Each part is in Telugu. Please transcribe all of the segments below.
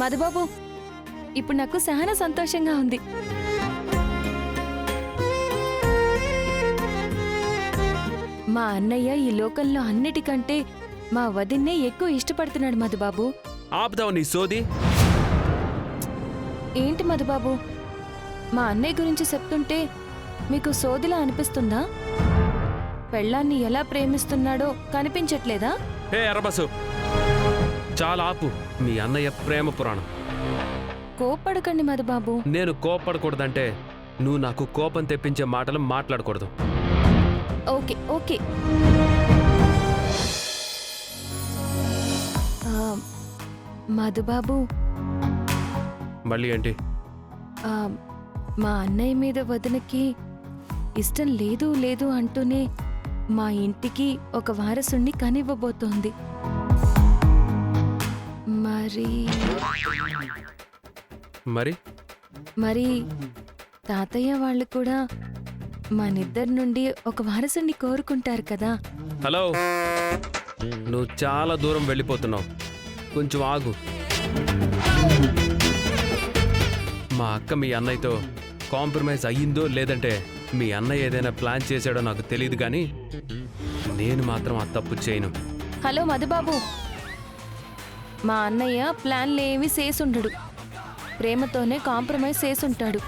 మధుబాబు, ఇప్పుడు నాకు చాలా సంతోషంగా ఉంది. మా అన్నయ్య ఈ లోకంలో అన్నిటికంటే మా వదిన్నే ఎక్కువ ఇష్టపడుతున్నాడు మధుబాబు. ఆపుదావు నీ సోది. ఏంటి మధుబాబు, మా అన్నయ్య గురించి చెప్తుంటే మీకు సోదిలా అనిపిస్తుందా? పెళ్ళాన్ని ఎలా ప్రేమిస్తున్నాడో కనిపించట్లేదా? హే ఎర్రబసు, చాలా ఆపు మీ అన్నయ్య ప్రేమ పురాణం. కోప్పడకండి మధుబాబు. నేను కోప్పడకూడదంటే నువ్వు నాకు కోపం తెప్పించే మాటలు మాట్లాడకూడదు. Okay okay. మధుబాబు, మళ్ళీ ఏంటి? మా అన్నయ్య మీద వదినకి ఇష్టం లేదు లేదు అంటూనే మా ఇంటికి ఒక వారసుణ్ణి కనివ్వబోతోంది. మరి మరి మరి తాతయ్య వాళ్ళు కూడా మనిద్దరి నుండి ఒక వారసుని కోరుకుంటారు కదా. హలో, నువ్వు చాలా దూరం వెళ్ళిపోతున్నావు. కొంచెం ఆగు. మా అక్క మీ అన్నయ్యతో కాంప్రమైజ్ అయ్యిందో లేదంటే మీ అన్నయ్య ఏదైనా ప్లాన్ చేశాడో నాకు తెలియదు, కానీ నేను మాత్రం ఆ తప్పు చేయను. హలో మధుబాబు, మా అన్నయ్య ప్లాన్లు ఏమీ చేసుండడు. ప్రేమతోనే కాంప్రమైజ్ చేసుంటాడు.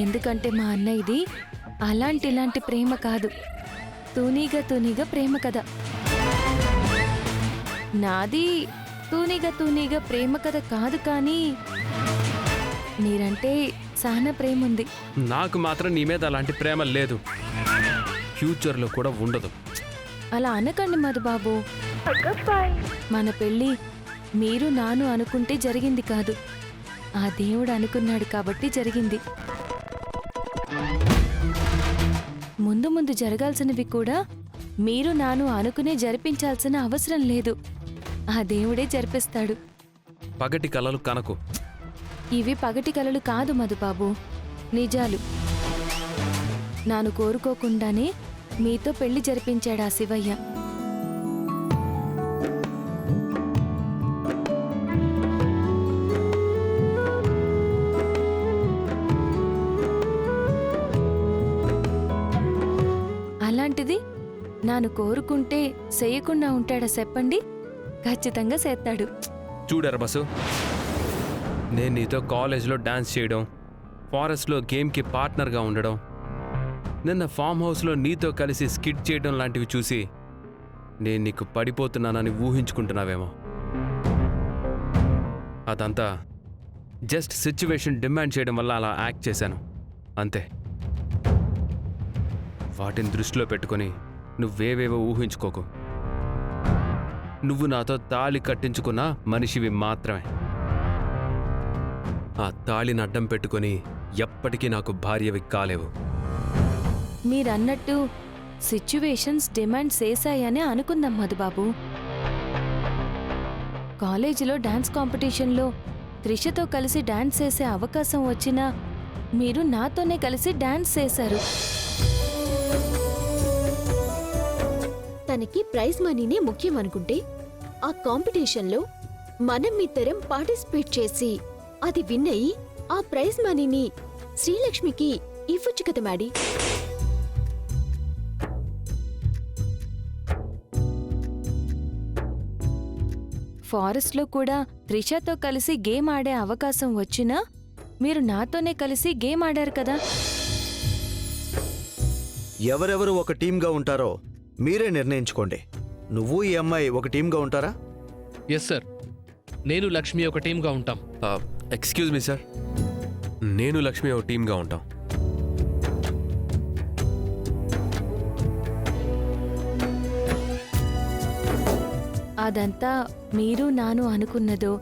ఎందుకంటే మా అన్నయ్యది ఇలాంటి ప్రేమ కాదు, తూనీగా ప్రేమ కథ. నాది తూనీగా ప్రేమ కథ కాదు, కానీ మీరంటే చాలా ప్రేమ ఉంది. నాకు మాత్రం నీ మీద అలాంటి ప్రేమ లేదు, ఫ్యూచర్లో కూడా ఉండదు. అలా అనకండి మధుబాబు. మన పెళ్ళి మీరు నాను అనుకుంటే జరిగింది కాదు, ఆ దేవుడు అనుకున్నాడు కాబట్టి జరిగింది. ముందు ముందు జరగాల్సినవి కూడా మీరు నాను అనుకునే జరిపించాల్సిన అవసరం లేదు, ఆ దేవుడే జరిపిస్తాడు. పగటి కలలు కనకు. ఇవి పగటి కలలు కాదు మధుబాబు, నిజాలు. నాను కోరుకోకుండానే మీతో పెళ్లి జరిపించాడు ఆ శివయ్య. అలాంటిది నాను కోరుకుంటే చేయకుండా ఉంటాడా చెప్పండి? ఖచ్చితంగా చేస్తాడు. చూడరా బసు, నేను నీతో కాలేజ్లో డాన్స్ చేయడం, ఫారెస్ట్లో గేమ్కి పార్ట్నర్గా ఉండడం, నిన్న ఫామ్ హౌస్లో నీతో కలిసి స్కిట్ చేయడం లాంటివి చూసి నేను నీకు పడిపోతున్నానని ఊహించుకుంటున్నావేమో. అదంతా జస్ట్ సిచ్యువేషన్ డిమాండ్ చేయడం వల్ల అలా యాక్ట్ చేశాను, అంతే. వాటిని దృష్టిలో పెట్టుకొని నువ్వేవేవో ఊహించుకోకు. నువ్వు నాతో తాళి కట్టించుకున్న మనిషివి మాత్రమే. ఆ తాళిని అడ్డం పెట్టుకొని ఎప్పటికీ నాకు భార్యవి కాలేవు. మీరన్నట్టు సిచ్యువేషన్స్ డిమాండ్ చేశాయనే అనుకుందాం మధుబాబు. కాలేజీలో డాన్స్ కాంపిటీషన్లో త్రిషతో కలిసి డాన్స్ చేసే అవకాశం వచ్చినా మీరు నాతోనే కలిసి డాన్స్ చేశారు. తనకి ప్రైజ్ మనీనే ముఖ్యం అనుకుంటే ఆ కాంపిటీషన్లో మనం ఇద్దరం పార్టిసిపేట్ చేసి అది విన్ అయ్యి ఆ ప్రైజ్ మనీని శ్రీలక్ష్మికి ఇవ్వచ్చు కదా మ్యాడీ. ఫారెస్ట్లో కూడా త్రిషతో కలిసి గేమ్ ఆడే అవకాశం వచ్చినా మీరు నాతోనే కలిసి గేమ్ ఆడారు కదా. ఎవరెవరు ఒక టీంగా ఉంటారో మీరే నిర్ణయించుకోండి. నువ్వు ఈ అమ్మాయి ఒక టీంగా ఉంటారా? ఎస్ సార్, నేను లక్ష్మి ఒక టీంగా ఉంటాం. ఎక్స్క్యూజ్ మీ సార్, నేను లక్ష్మి ఒక టీంగా ఉంటాం. అదంతా మీరు నాను అనుకున్నదో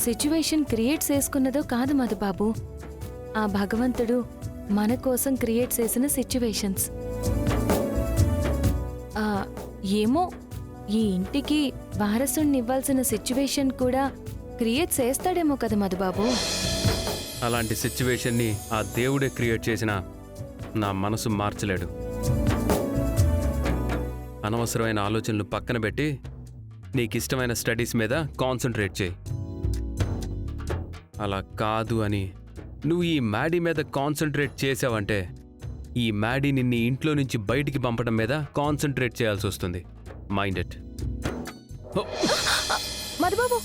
సిచ్యువేషన్ క్రియేట్ చేసుకున్నదో కాదు మధుబాబు. ఆ భగవంతుడు మన కోసం క్రియేట్ చేసిన సిచ్యువేషన్స్. ఏమో, ఈ ఇంటికి వారసుని ఇవ్వాల్సిన సిచ్యువేషన్ కూడా క్రియేట్ చేస్తాడేమో కదా మధుబాబు. అలాంటి సిచ్యువేషన్ని ఆ దేవుడే క్రియేట్ చేసినా నా మనసు మార్చలేడు. అనవసరమైన ఆలోచనలు పక్కన పెట్టి నీకు ఇష్టమైన స్టడీస్ మీద కాన్సన్ట్రేట్ చేయి. అలా కాదు అని నువ్వు ఈ మ్యాడీ మీద కాన్సన్ట్రేట్ చేసావంటే ఈ మ్యాడీ నిన్ను ఇంట్లో నుంచి బయటికి పంపడం మీద కాన్సన్ట్రేట్ చేయాల్సి వస్తుంది. Mind it. మధుబాబు,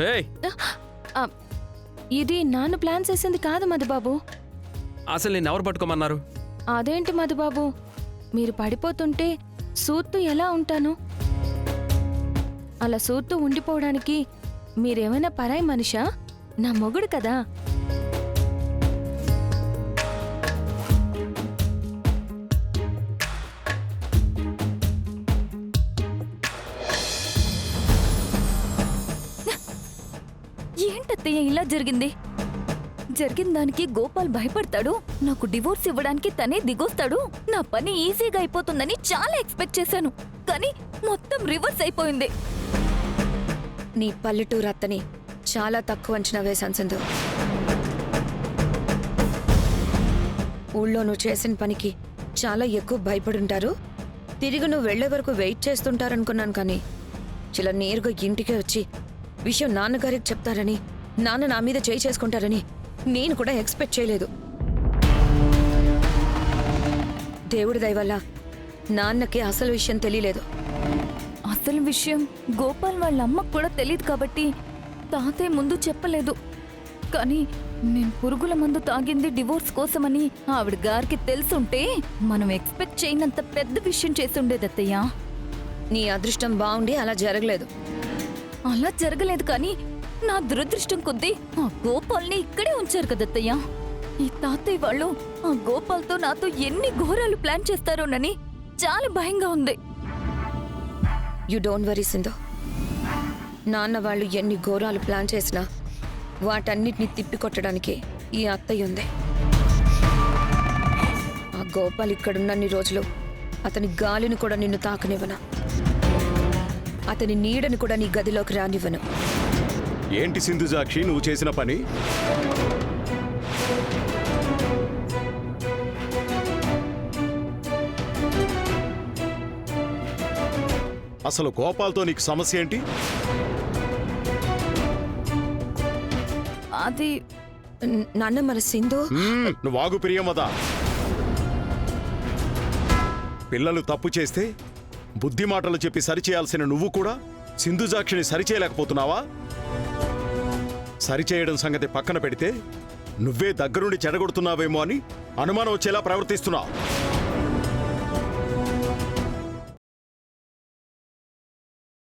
ఏయ్, ఇది నాన్న ప్లాన్ చేసింది కాదు మధుబాబు. అసలు నేను ఎవరు పట్టుకోమన్నారు? అదేంటి మధుబాబు, మీరు పడిపోతుంటే సూత్తు ఎలా ఉంటాను? అలా సూత్తు ఉండిపోవడానికి మీరేమైనా పరాయి మనిషా? నా మొగుడు కదా. ఏంటత్తయ్య ఇలా జరిగింది? జరిగిన దానికి గోపాల్ భయపడతాడు, నాకు డివోర్స్ ఇవ్వడానికి తనే దిగొస్తాడు, నా పని ఈజీగా అయిపోతుందని చాలా ఎక్స్పెక్ట్ చేశాను. కానీ మొత్తం రివర్స్ అయిపోయింది. నీ పల్లెటూరు అత్తని చాలా తక్కువ అంచనా వేశాను సింధు. ఊళ్ళో నువ్వు చేసిన పనికి చాలా ఎక్కువ భయపడుంటారు. తిరిగి నువ్వు వెళ్లే వరకు వెయిట్ చేస్తుంటారనుకున్నాను. కానీ చాలా నేరుగా ఇంటికే వచ్చి విషయం నాన్నగారికి చెప్తారని, నాన్న నా మీద చేయి చేసుకుంటారని నేను కూడా ఎక్స్పెక్ట్ చేయలేదు. దేవుడి దయ వల్ల నాన్నకి అసలు విషయం తెలియలేదు. అసలు విషయం గోపాల్ వాళ్ళ అమ్మకు కూడా తెలియదు కాబట్టి తాతయ్య ముందు చెప్పలేదు. కానీ నేను పురుగుల మందు తాగింది డివోర్స్ కోసమని ఆవిడ గారికి తెలుసుంటే మనం ఎక్స్పెక్ట్ చేయనంత పెద్ద విషయం చేసి ఉండేదత్తయ్యా. నీ అదృష్టం బాగుండి అలా జరగలేదు. అలా జరగలేదు, కానీ నా దురదృష్టం కొద్దీ ఆ గోపాల్ని ఇక్కడే ఉంచారు కదత్తయ్యా. ఈ తాతయ్య వాళ్ళు ఆ గోపాల్తో నాతో ఎన్ని ఘోరాలు ప్లాన్ చేస్తారోనని చాలా భయంగా ఉంది. You don't worry Sindhu. నాన్న వాళ్ళు ఎన్ని ఘోరాలు ప్లాన్ చేసినా వాటన్నిటిని తిప్పికొట్టడానికి ఈ అత్తయ్య ఉంది. ఆ గోపాల్ ఇక్కడున్నన్ని రోజులు అతని గాలిని కూడా నిన్ను తాకనివ్వను, అతని నీడని కూడా నీ గదిలోకి రానివ్వను. ఏంటి సింధుజాక్షి నువ్వు చేసిన పని? అసలు గోపాల్తో నీకు సమస్య ఏంటి? అది నాన్న మన సింధు నువ్వు ఆగు ప్రియమదా. పిల్లలు తప్పు చేస్తే బుద్ధి మాటలు చెప్పి సరిచేయాల్సిన నువ్వు కూడా సింధుజాక్షిని సరిచేయలేకపోతున్నావా? సరిచేయడం సంగతి పక్కన పెడితే నువ్వే దగ్గరుండి చెడగొడుతున్నావేమో అని అనుమానం వచ్చేలా ప్రవర్తిస్తున్నావు.